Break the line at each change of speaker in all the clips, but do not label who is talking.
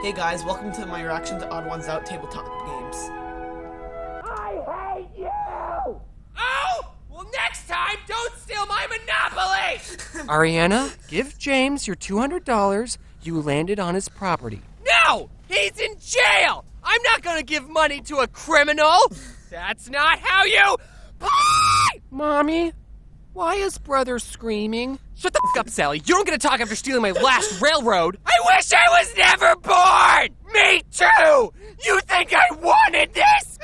Hey guys, welcome to my reaction to Odd1sOut Tabletop games.
I hate you! Oh! Well, next time, don't steal my Monopoly!
Ariana, give James your $200. You landed on his property.
No! He's in jail! I'm not gonna give money to a criminal! That's not how you play!
Mommy, why is brother screaming?
Shut the f*** up, Sally. You don't get to talk after stealing my last railroad. I wish I was never born! Me too! You think I wanted this?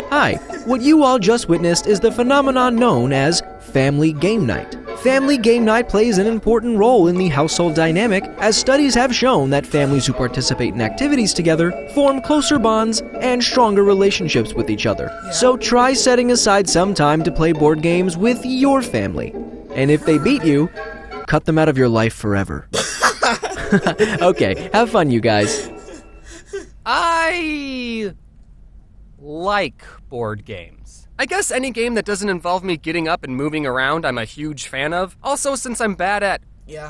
Hi, what you all just witnessed is the phenomenon known as family game night. Family game night plays an important role in the household dynamic, as studies have shown that families who participate in activities together form closer bonds and stronger relationships with each other. So try setting aside some time to play board games with your family. And if they beat you, cut them out of your life forever. Okay, have fun, you guys.
I like board games. I guess any game that doesn't involve me getting up and moving around I'm a huge fan of. Also, since I'm bad at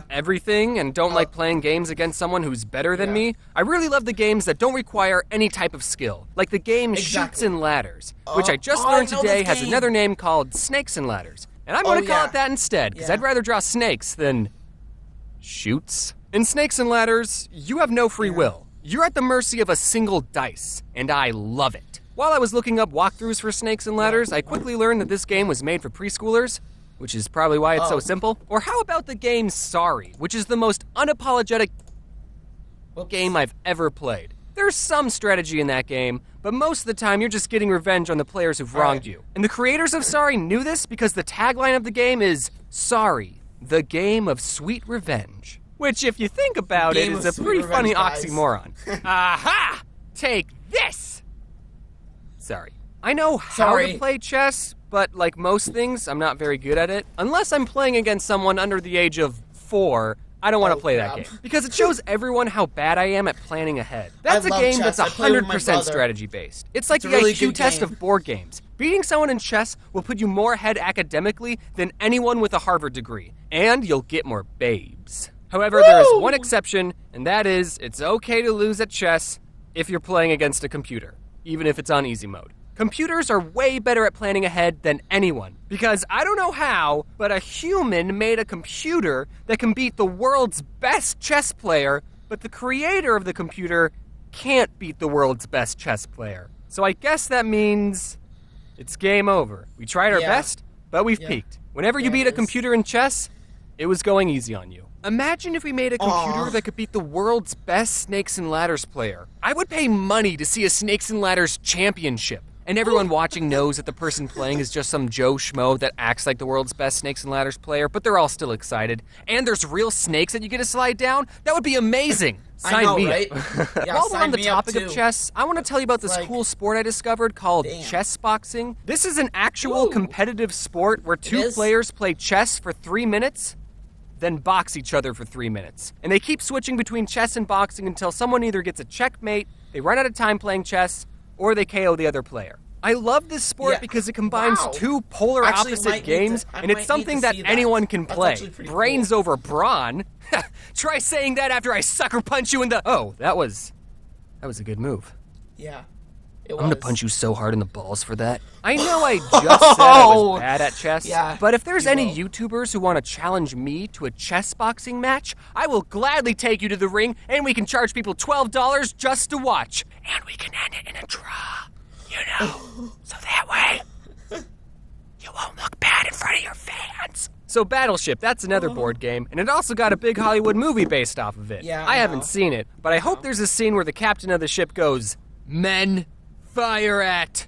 everything and don't like playing games against someone who's better than me, I really love the games that don't require any type of skill. Like the game Chutes and Ladders, which I just learned today has another name called Snakes and Ladders. And I'm going to call it that instead, because I'd rather draw snakes than chutes. In Snakes and Ladders, you have no free will. You're at the mercy of a single dice, and I love it. While I was looking up walkthroughs for Snakes and Ladders, I quickly learned that this game was made for preschoolers, which is probably why it's so simple. Or how about the game Sorry, which is the most unapologetic game I've ever played. There's some strategy in that game, but most of the time you're just getting revenge on the players who've wronged you. And the creators of Sorry knew this because the tagline of the game is, Sorry, the game of sweet revenge. Which, if you think about it, is a pretty funny oxymoron. Aha! Take this! Sorry. I know how to play chess, but like most things, I'm not very good at it. Unless I'm playing against someone under the age of 4, I don't want to play that game. Because it shows everyone how bad I am at planning ahead. That's a game that's 100% strategy-based. It's like the IQ test of board games. Beating someone in chess will put you more ahead academically than anyone with a Harvard degree. And you'll get more babes. However, there is one exception, and that is, it's okay to lose at chess if you're playing against a computer, even if it's on easy mode. Computers are way better at planning ahead than anyone, because I don't know how, but a human made a computer that can beat the world's best chess player, but the creator of the computer can't beat the world's best chess player. So I guess that means it's game over. We tried our best, but we've peaked. Whenever you beat a computer in chess, it was going easy on you. Imagine if we made a computer that could beat the world's best Snakes and Ladders player. I would pay money to see a Snakes and Ladders championship. And everyone watching knows that the person playing is just some Joe Schmo that acts like the world's best Snakes and Ladders player, but they're all still excited. And there's real snakes that you get to slide down? That would be amazing. Sign me up. While we're on the topic of chess, I want to tell you about this cool sport I discovered called chess boxing. This is an actual competitive sport where two players play chess for 3 minutes, then box each other for 3 minutes. And they keep switching between chess and boxing until someone either gets a checkmate, they run out of time playing chess, or they KO the other player. I love this sport because it combines two polar opposite games, and it's something that anyone can play. Brains over brawn? Try saying that after I sucker punch you in the... Oh, that was a good move.
Yeah.
I'm gonna punch you so hard in the balls for that. I know I just said I was bad at chess, but if there's any YouTubers who want to challenge me to a chess boxing match, I will gladly take you to the ring, and we can charge people $12 just to watch. And we can end it in a draw, you know, so that way you won't look bad in front of your fans. So Battleship, that's another board game, and it also got a big Hollywood movie based off of it.
Yeah,
I haven't seen it, but I hope there's a scene where the captain of the ship goes, "Men, fire at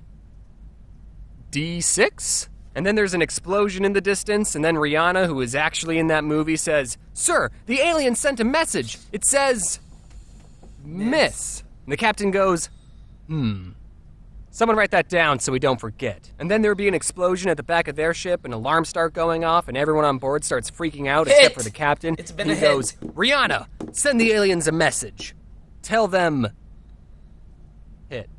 D6?" And then there's an explosion in the distance, and then Rihanna, who is actually in that movie, says, "Sir, the alien sent a message. It says, miss." And the captain goes, Someone write that down so we don't forget. And then there'll be an explosion at the back of their ship, and alarms start going off, and everyone on board starts freaking out except for the captain.
It's been
and he goes, "Rihanna, send the aliens a message. Tell them... hit."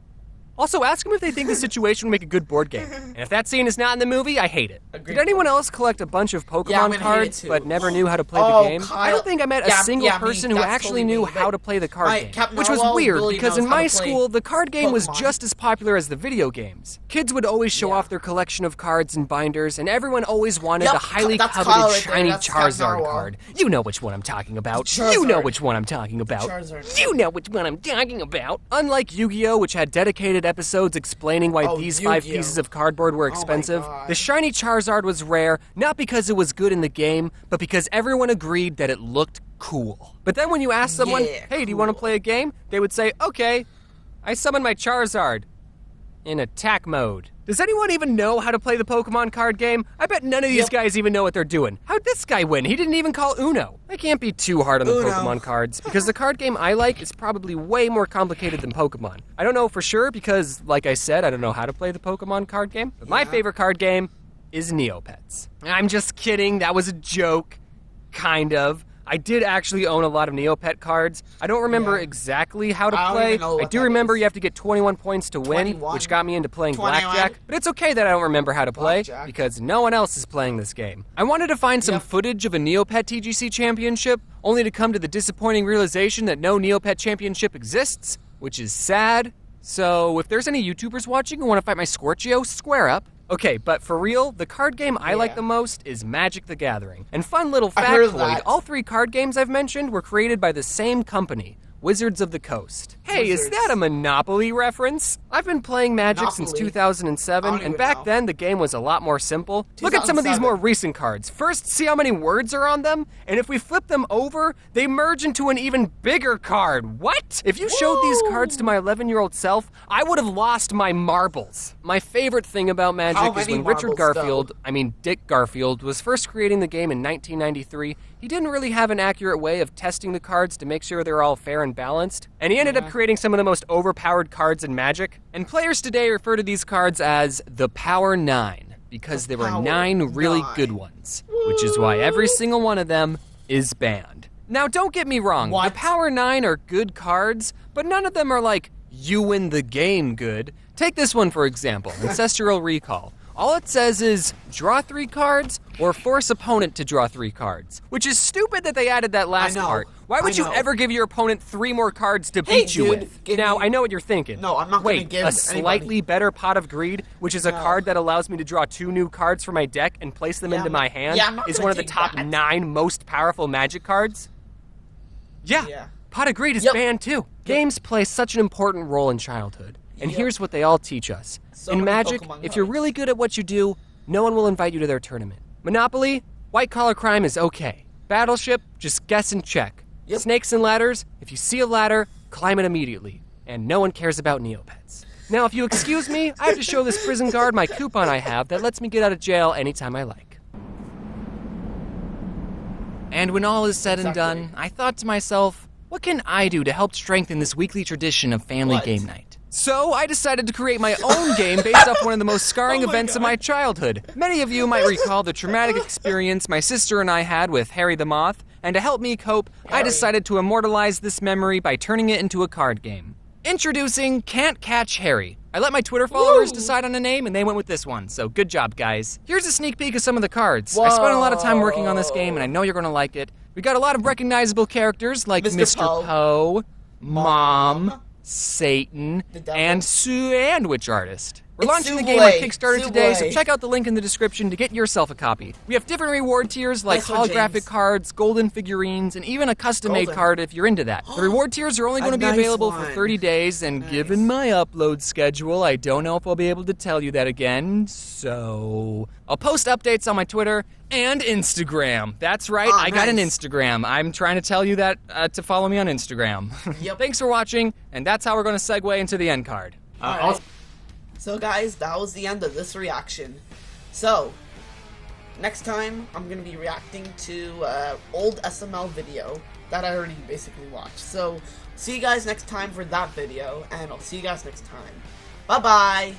Also, ask them if they think the situation would make a good board game. And if that scene is not in the movie, I hate it.
Agreed.
Did anyone else collect a bunch of Pokemon cards but never knew how to play the game?
Kyle.
I don't think I met a single person who actually knew how to play the card game.
Captain
Which was
Narwhal
weird,
really
because
knows
in
how to
my
play
school, the card game was
Pokemon.
just as popular as the video games. Kids would always show off their collection of cards and binders, and everyone always wanted the highly
that's
coveted
Kyle right there.
shiny
That's Captain
Charizard
Narwhal.
card. You know which one I'm talking about.
Charizard.
You know which one I'm talking about.
Charizard.
You know which one I'm talking about. Unlike Yu-Gi-Oh!, which had dedicated episodes explaining why these 5
Yu-Gi-Oh.
pieces of cardboard were expensive,
God.
the shiny Charizard was rare, not because it was good in the game, but because everyone agreed that it looked cool. But then when you ask someone, hey, do you want to play a game? They would say, okay, I summon my Charizard in attack mode. Does anyone even know how to play the Pokemon card game? I bet none of these guys even know what they're doing. How'd this guy win? He didn't even call Uno. I can't be too hard on the Pokemon cards, because the card game I like is probably way more complicated than Pokemon. I don't know for sure because, like I said, I don't know how to play the Pokemon card game. But my favorite card game is Neopets. I'm just kidding, that was a joke. Kind of. I did actually own a lot of Neopet cards. I don't remember exactly how to play. I do remember you have to get 21 points to win,
21?
which got me into playing
21?
blackjack. But it's okay that I don't remember how to play,
Blackjack.
because no one else is playing this game. I wanted to find some footage of a Neopet TGC championship, only to come to the disappointing realization that no Neopet championship exists, which is sad. So if there's any YouTubers watching who want to fight my Scorchio, square up. Okay, but for real, the card game I like the most is Magic the Gathering. And fun little
heard of
factoid,
that.
all 3 card games I've mentioned were created by the same company, Wizards of the Coast. Hey, is that a Monopoly reference? I've been playing Magic since
Monopoly?
2007,
I don't
and
even
back
know.
then the game was a lot more simple. Look at some of these
2007.
more recent cards. First, see how many words are on them? And if we flip them over, they merge into an even bigger card. What? If you showed these cards to my 11-year-old self, I would have lost my marbles. My favorite thing about Magic is
many
when Richard
marbles,
Garfield, Dick Garfield, was first creating the game in 1993, he didn't really have an accurate way of testing the cards to make sure they're all fair and balanced, and he ended up creating some of the most overpowered cards in Magic. And players today refer to these cards as the Power 9, because there were 9 really good ones, which is why every single one of them is banned. Now, don't get me wrong, the Power 9 are good cards, but none of them are like, you win the game good. Take this one, for example, Ancestral Recall. All it says is, draw 3 cards, or force opponent to draw 3 cards. Which is stupid that they added that last part. Why would you ever give your opponent 3 more cards to beat you with? Now, I know what you're thinking.
No, I'm not gonna give
a slightly better Pot of Greed, which is a card that allows me to draw 2 new cards from my deck and place them into my hand, is one of the top 9 most powerful Magic cards? Yeah. Pot of Greed is banned too. Games play such an important role in childhood. And here's what they all teach us. In Magic, if you're really good at what you do, no one will invite you to their tournament. Monopoly, white-collar crime is okay. Battleship, just guess and check. Snakes and ladders, if you see a ladder, climb it immediately. And no one cares about Neopets. Now, if you excuse me, I have to show this prison guard my coupon I have that lets me get out of jail anytime I like. And when all is said and done, I thought to myself, what can I do to help strengthen this weekly tradition of family game night? So I decided to create my own game based off one of the most scarring events of my childhood. Many of you might recall the traumatic experience my sister and I had with Harry the Moth, and to help me cope, I decided to immortalize this memory by turning it into a card game. Introducing Can't Catch Harry. I let my Twitter followers decide on a name, and they went with this one, so good job, guys. Here's a sneak peek of some of the cards. I spent a lot of time working on this game, and I know you're gonna like it. We got a lot of recognizable characters like Mr. Poe, Mom, Satan, and Sandwich Artist. We're launching the game on Kickstarter today, so check out the link in the description to get yourself a copy. We have different reward tiers like holographic cards, golden figurines, and even a custom-made card if you're into that. The reward tiers are only going to be available for 30 days, and given my upload schedule, I don't know if I'll be able to tell you that again, so I'll post updates on my Twitter and Instagram. That's right, I got an Instagram. I'm trying to tell you that to follow me on Instagram. Thanks for watching, and that's how we're going to segue into the end card.
So guys, that was the end of this reaction. So, next time I'm going to be reacting to old SML video that I already basically watched. So, see you guys next time for that video, and I'll see you guys next time. Bye-bye!